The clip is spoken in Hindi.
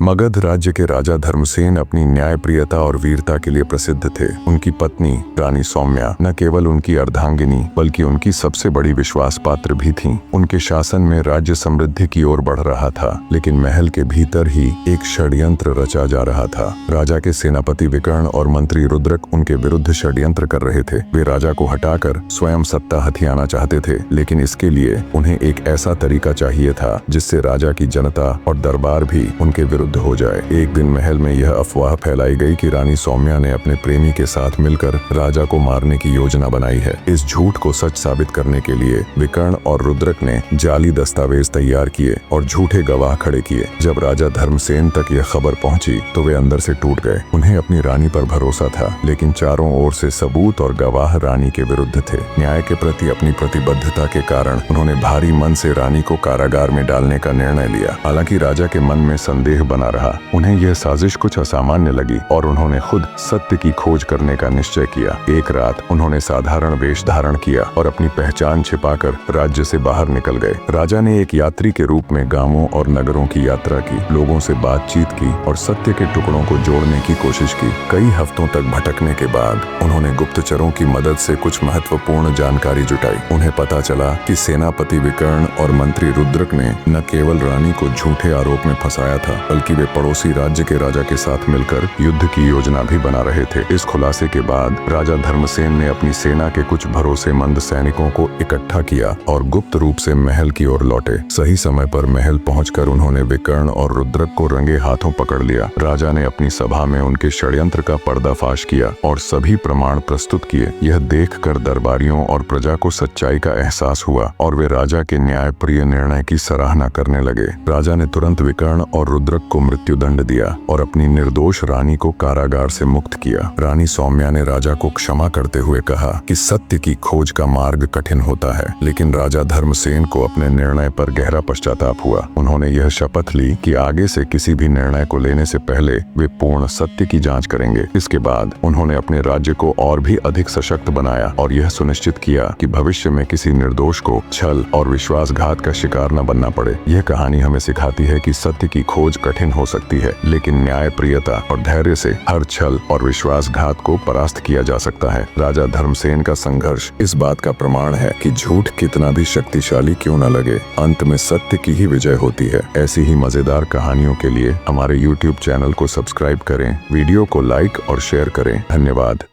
मगध राज्य के राजा धर्मसेन अपनी न्यायप्रियता और वीरता के लिए प्रसिद्ध थे। उनकी पत्नी रानी सौम्या न केवल उनकी अर्धांगिनी बल्कि उनकी सबसे बड़ी विश्वास पात्र भी थीं। उनके शासन में राज्य समृद्धि की ओर बढ़ रहा था, लेकिन महल के भीतर ही एक षड्यंत्र रचा जा रहा था। राजा के सेनापति विकर्ण और मंत्री रुद्रक उनके विरुद्ध षड्यंत्र कर रहे थे। वे राजा को हटाकर स्वयं सत्ता हथियाना चाहते थे, लेकिन इसके लिए उन्हें एक ऐसा तरीका चाहिए था जिससे राजा की जनता और दरबार भी उनके विरुद्ध हो जाए। एक दिन महल में यह अफवाह फैलाई गई कि रानी सौम्या ने अपने प्रेमी के साथ मिलकर राजा को मारने की योजना बनाई है। इस झूठ को सच साबित करने के लिए विकर्ण और रुद्रक ने जाली दस्तावेज तैयार किए और झूठे गवाह खड़े किए। जब राजा धर्मसेन तक यह खबर पहुंची तो वे अंदर से टूट गए। उन्हें अपनी रानी पर भरोसा था, लेकिन चारों ओर से सबूत और गवाह रानी के विरुद्ध थे। न्याय के प्रति अपनी प्रतिबद्धता के कारण उन्होंने भारी मन से रानी को कारागार में डालने का निर्णय लिया। हालांकि राजा के मन में संदेह बना रहा। उन्हें यह साजिश कुछ असामान्य लगी और उन्होंने खुद सत्य की खोज करने का निश्चय किया। एक रात उन्होंने साधारण वेश धारण किया और अपनी पहचान छिपाकर राज्य से बाहर निकल गए। राजा ने एक यात्री के रूप में गांवों और नगरों की यात्रा की, लोगों से बातचीत की और सत्य के टुकड़ों को जोड़ने की कोशिश की। कई हफ्तों तक भटकने के बाद उन्होंने गुप्तचरों की मदद से कुछ महत्वपूर्ण जानकारी जुटाई। उन्हें पता चला कि सेनापति विकर्ण और मंत्री रुद्रक ने न केवल रानी को झूठे आरोप में फंसाया था, बल्कि वे पड़ोसी राज्य के राजा के साथ मिलकर युद्ध की योजना भी बना रहे थे। इस खुलासे के बाद राजा धर्मसेन ने अपनी सेना के कुछ भरोसेमंद सैनिकों को इकट्ठा किया और गुप्त रूप से महल की ओर लौटे। सही समय पर महल पहुंचकर उन्होंने विकर्ण और रुद्रक को रंगे हाथों पकड़ लिया। राजा ने अपनी सभा में उनके षड्यंत्र का पर्दाफाश किया और सभी प्रमाण प्रस्तुत किए। यह देखकर दरबारियों और प्रजा को सच्चाई का एहसास हुआ और वे राजा के न्यायप्रिय निर्णय की सराहना करने लगे। राजा ने तुरंत विकर्ण और रुद्रक को मृत्युदंड दिया और अपनी निर्दोष रानी को कारागार से मुक्त किया। रानी सौम्या ने राजा को क्षमा करते हुए कहा कि सत्य की खोज का मार्ग कठिन होता है, लेकिन राजा धर्मसेन को अपने निर्णय पर गहरा पश्चाताप हुआ। उन्होंने यह शपथ ली कि आगे से किसी भी निर्णय को लेने से पहले वे पूर्ण सत्य की जांच करेंगे। इसके बाद उन्होंने अपने राज्य को और भी अधिक सशक्त बनाया और यह सुनिश्चित किया कि भविष्य में किसी निर्दोष को छल और विश्वासघात का शिकार न बनना पड़े। यह कहानी हमें सिखाती है कि सत्य की खोज कठिन हो सकती है, लेकिन न्यायप्रियता और धैर्य से हर छल और विश्वासघात को परास्त किया जा सकता है। राजा धर्मसेन का संघर्ष इस बात का प्रमाण है कि झूठ कितना भी शक्तिशाली क्यों न लगे, अंत में सत्य की ही विजय होती है। ऐसी ही मजेदार कहानियों के लिए हमारे YouTube चैनल को सब्सक्राइब करें, वीडियो को लाइक और शेयर करें। धन्यवाद।